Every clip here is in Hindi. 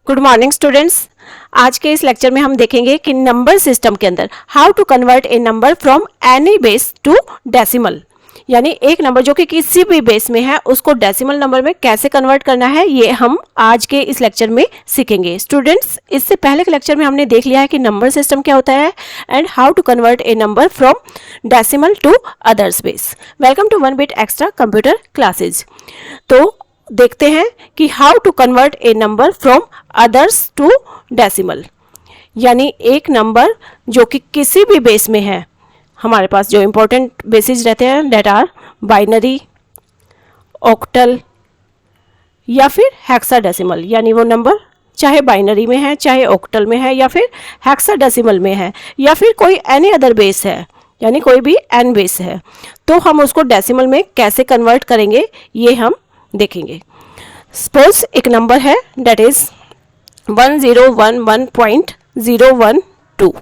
Good morning students. आज के इस लेक्चर में हम देखेंगे कि नंबर सिस्टम के अंदर how to convert a number from any base to decimal, यानी एक नंबर जो कि किसी भी बेस में है उसको डेसिमल नंबर में कैसे कन्वर्ट करना है, ये हम आज के इस लेक्चर में सीखेंगे। स्टूडेंट्स, इससे पहले के लेक्चर में हमने देख लिया है कि नंबर सिस्टम क्या होता है and how to convert a number from decimal to others base. Welcome to 1 bit extra computer classes. तो देखते हैं कि how to convert a number from others to decimal, यानी एक नंबर जो कि किसी भी बेस में है। हमारे पास जो इंपॉर्टेंट बेसिस रहते हैं दैट आर बाइनरी, ऑक्टल या फिर हेक्साडेसिमल, यानी वो नंबर चाहे बाइनरी में है, चाहे ऑक्टल में है, या फिर हेक्साडेसिमल में है, या फिर कोई एनी अदर बेस है, यानी कोई भी एन बेस है, तो हम उसको डेसिमल में कैसे कन्वर्ट करेंगे ये हम देखेंगे। सपोज एक नंबर है दैट इज 1011.012,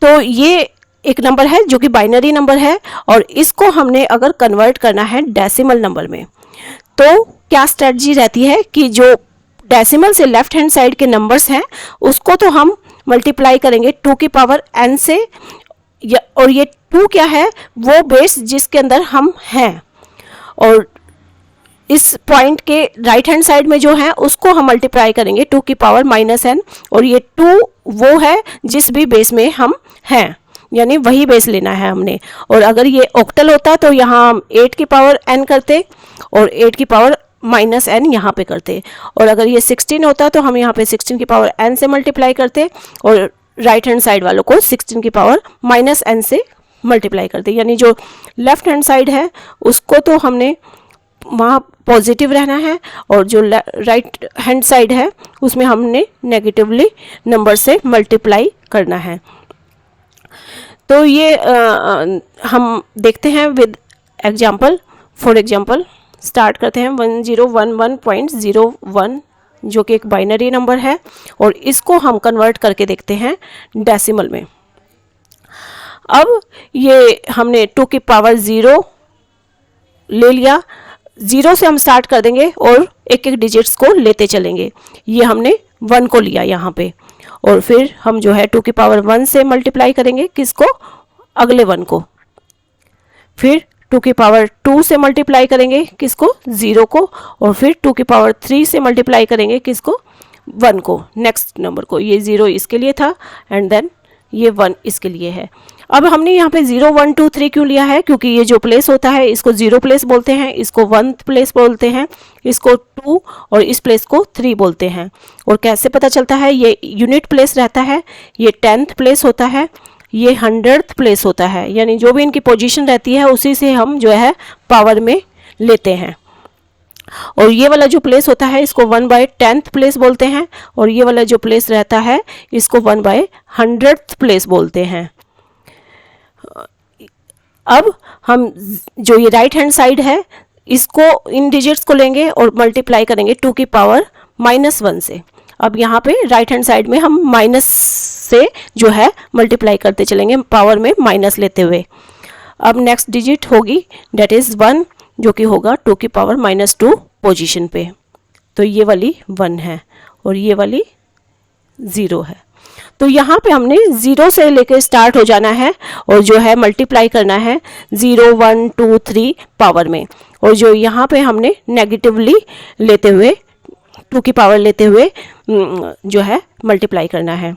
तो ये एक नंबर है जो कि बाइनरी नंबर है और इसको हमने अगर कन्वर्ट करना है डेसिमल नंबर में, तो क्या स्ट्रेटजी रहती है कि जो डेसिमल से लेफ्ट हैंड साइड के नंबर्स हैं उसको तो हम मल्टीप्लाई करेंगे 2 की पावर n से, और ये 2 क्या है, वो बेस जिसके अंदर हम हैं, और इस पॉइंट के राइट हैंड साइड में जो है उसको हम मल्टीप्लाई करेंगे 2 की पावर -n, और ये 2 वो है जिस भी बेस में हम हैं, यानी वही बेस लेना है हमने। और अगर ये ऑक्टल होता तो यहाँ हम 8 की पावर n करते और 8 की पावर -n यहाँ पे करते, और अगर ये 16 होता तो हम यहाँ पे 16 की पावर n से मल्टीप्लाई करते और राइट हैंड साइड वालों को 16 की पावर -n से मल्टीप्लाई करते, यानी जो लेफ्ट हैंड साइड है उसको तो हमने वहाँ पॉजिटिव रहना है और जो राइट हैंड साइड है उसमें हमने नेगेटिवली नंबर से मल्टीप्लाई करना है। तो ये हम देखते हैं with example. For example start करते हैं 1011.01 जो कि एक बाइनरी नंबर है और इसको हम कन्वर्ट करके देखते हैं डेसिमल में। अब ये हमने 2 की पावर 0 ले लिया, 0 से हम स्टार्ट कर देंगे और एक एक डिजिट्स को लेते चलेंगे। ये हमने 1 को लिया यहाँ पे, और फिर हम जो है 2 की पावर 1 से मल्टीप्लाई करेंगे किसको, अगले 1 को, फिर 2 की पावर 2 से मल्टीप्लाई करेंगे किसको, 0 को, और फिर 2 की पावर 3 से मल्टीप्लाई करेंगे किसको, 1 को, नेक्स्ट नंबर को। ये 0 इसके लिए था एंड देन ये 1 इसके लिए है। अब हमने यहाँ पे 0 1 2 3 क्यों लिया है, क्योंकि ये जो प्लेस होता है इसको 0 प्लेस बोलते हैं, इसको 1 प्लेस बोलते हैं, इसको 2 और इस प्लेस को 3 बोलते हैं। और कैसे पता चलता है, ये यूनिट प्लेस रहता है, ये 10th प्लेस होता है, ये 100th प्लेस होता है, यानी जो भी इनकी पोजीशन रहती है उसी से हम जो है पावर में लेते हैं। और ये वाला जो प्लेस होता है इसको 1/10th प्लेस बोलते हैं, और ये वाला जो प्लेस रहता है इसको 1/100th प्लेस बोलते हैं। अब हम जो ये राइट हैंड साइड है इसको, इन डिजिट्स को लेंगे और मल्टीप्लाई करेंगे 2 की पावर -1 से। अब यहाँ पे राइट हैंड साइड में हम माइनस से जो है मल्टीप्लाई करते चलेंगे, पावर में माइनस लेते हुए। अब नेक्स्ट डिजिट होगी डेट इज़ 1, जो कि होगा 2 की पावर -2 पोजीशन पे, तो ये वाली 1 है और ये वाली 0 है। तो यहाँ पे हमने 0 से लेकर स्टार्ट हो जाना है और जो है मल्टीप्लाई करना है 0 1 2 3 पावर में, और जो यहाँ पे हमने नेगेटिवली लेते हुए 2 की पावर लेते हुए जो है मल्टीप्लाई करना है।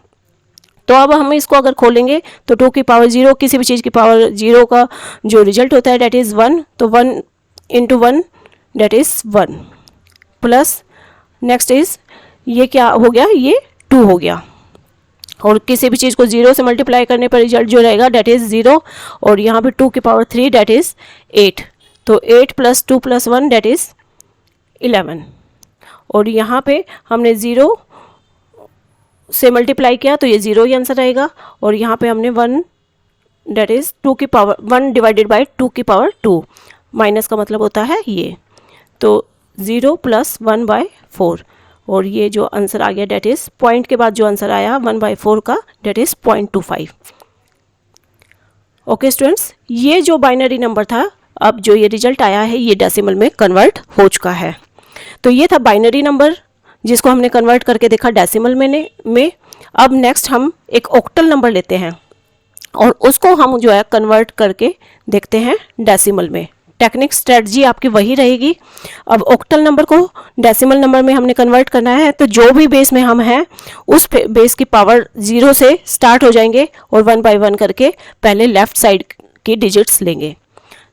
तो अब हम इसको अगर खोलेंगे तो 2 की पावर 0, किसी भी चीज़ की पावर 0 का जो रिजल्ट होता है डेट इज़ 1, तो 1 × 1 that is 1, plus next is ये क्या हो गया, ये 2 हो गया, और किसी भी चीज़ को 0 से मल्टीप्लाई करने पर रिजल्ट जो रहेगा डेट इज़ 0, और यहाँ पे 2 की पावर 3 डेट इज़ 8, तो 8 + 2 + 1 डेट इज़ 11, और यहाँ पे हमने 0 से मल्टीप्लाई किया तो ये 0 ही आंसर आएगा, और यहाँ पे हमने 1 डेट इज़ 2 की पावर 1 डिवाइडेड बाय 2 की पावर 2, माइनस का मतलब होता है ये, तो 0 + 1/4, और ये जो आंसर आ गया डेट इज़ पॉइंट के बाद जो आंसर आया 1/4 का डेट इज़ 0.25। ओके स्टूडेंट्स, ये जो बाइनरी नंबर था, अब जो ये रिजल्ट आया है ये डेसिमल में कन्वर्ट हो चुका है। तो ये था बाइनरी नंबर जिसको हमने कन्वर्ट करके देखा डेसिमल में। अब नेक्स्ट हम एक ऑक्टल नंबर लेते हैं और उसको हम जो है कन्वर्ट करके देखते हैं डेसिमल में। टेक्निक स्ट्रेटजी आपकी वही रहेगी। अब ऑक्टल नंबर को डेसिमल नंबर में हमने कन्वर्ट करना है, तो जो भी बेस में हम हैं उस बेस की पावर 0 से स्टार्ट हो जाएंगे और 1 बाय 1 करके पहले लेफ़्ट साइड की डिजिट्स लेंगे।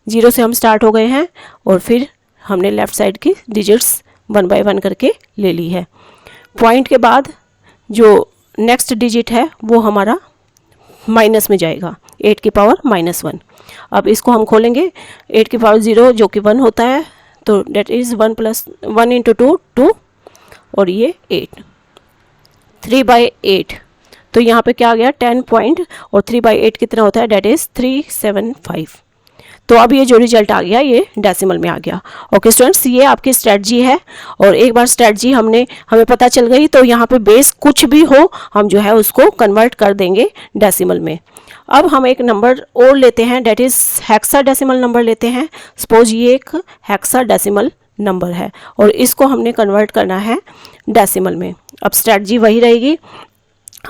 0 से हम स्टार्ट हो गए हैं और फिर हमने लेफ़्ट साइड की डिजिट्स 1 बाय 1 करके ले ली है। पॉइंट के बाद जो नेक्स्ट डिजिट है वो हमारा माइनस में जाएगा, 8 की पावर -1। अब इसको हम खोलेंगे, 8 की पावर 0 जो कि 1 होता है, तो डेट इज़ 1 + 1 × 2 2 और ये 8, 3/8। तो यहाँ पे क्या आ गया 10 पॉइंट और 3/8 कितना होता है, डेट इज़ 375। तो अब ये जो रिजल्ट आ गया ये डेसिमल में आ गया। ओके स्टूडेंट्स, ये आपकी स्ट्रेटजी है और एक बार स्ट्रेटजी हमें पता चल गई तो यहाँ पे बेस कुछ भी हो हम जो है उसको कन्वर्ट कर देंगे डेसिमल में। अब हम एक नंबर और लेते हैं, डेट इज़ हेक्साडेसिमल नंबर लेते हैं। सपोज ये एक हेक्साडेसिमल नंबर है और इसको हमने कन्वर्ट करना है डेसिमल में। अब स्ट्रेटजी वही रहेगी,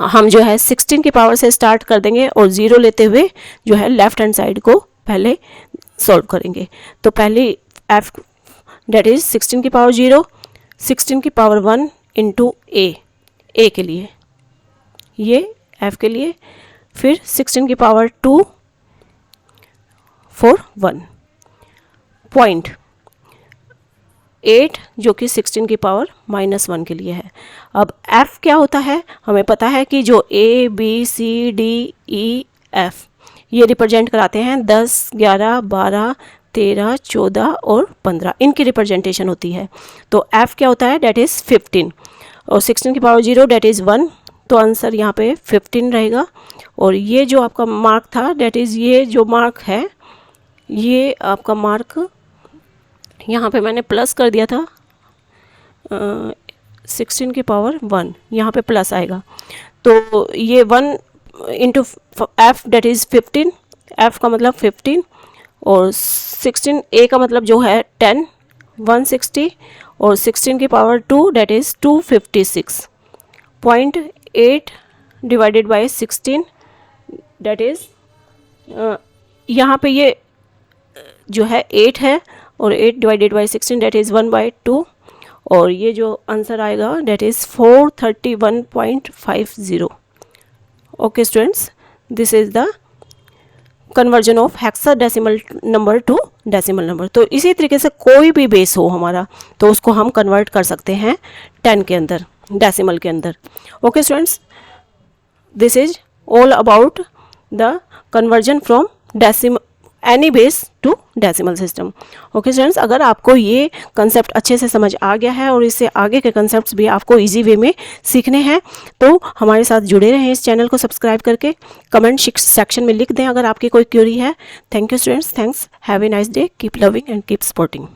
हम जो है 16 की पावर से स्टार्ट कर देंगे और 0 लेते हुए जो है लेफ्ट हैंड साइड को पहले सॉल्व करेंगे। तो पहले f डेट इज 16 की पावर 0, 16 की पावर 1 इंटू a के लिए, ये f के लिए, फिर 16 की पावर 2 4 1 पॉइंट 8 जो कि 16 की पावर -1 के लिए है। अब f क्या होता है, हमें पता है कि जो a b c d e f ये रिप्रेजेंट कराते हैं 10 11 12 13 14 और 15, इनकी रिप्रेजेंटेशन होती है। तो f क्या होता है, डेट इज़ 15 और 16 की पावर 0 डेट इज़ 1, तो आंसर यहाँ पे 15 रहेगा। और ये जो आपका मार्क था, डेट इज़ ये जो मार्क है, ये आपका मार्क यहाँ पे मैंने प्लस कर दिया था, 16 की पावर 1 यहाँ पे प्लस आएगा, तो ये 1 into f that is 15, f का मतलब 15 और 16 a का मतलब जो है 10 160 और 16 की power 2 that is 256 point 8 divided by 16 that is यहाँ पे ये जो है 8 है और 8 डिवाइडेड बाय 16 डेट इज़ 1/2 और ये जो आंसर आएगा that is 431.50। Okay students, this is the conversion of hexadecimal number two decimal number. तो इसी तरीके से कोई भी बेस हो हमारा तो उसको हम कन्वर्ट कर सकते हैं 10 के अंदर, डेसिमल के अंदर। Okay students, this is all about the conversion from any base to decimal system. Okay students, अगर आपको ये कंसेप्ट अच्छे से समझ आ गया है और इससे आगे के कंसेप्ट्स भी आपको इजी वे में सीखने हैं तो हमारे साथ जुड़े रहें, इस चैनल को सब्सक्राइब करके। कमेंट सेक्शन में लिख दें अगर आपकी कोई क्वेरी है। Thank you students, thanks, have a nice day, keep loving and keep supporting.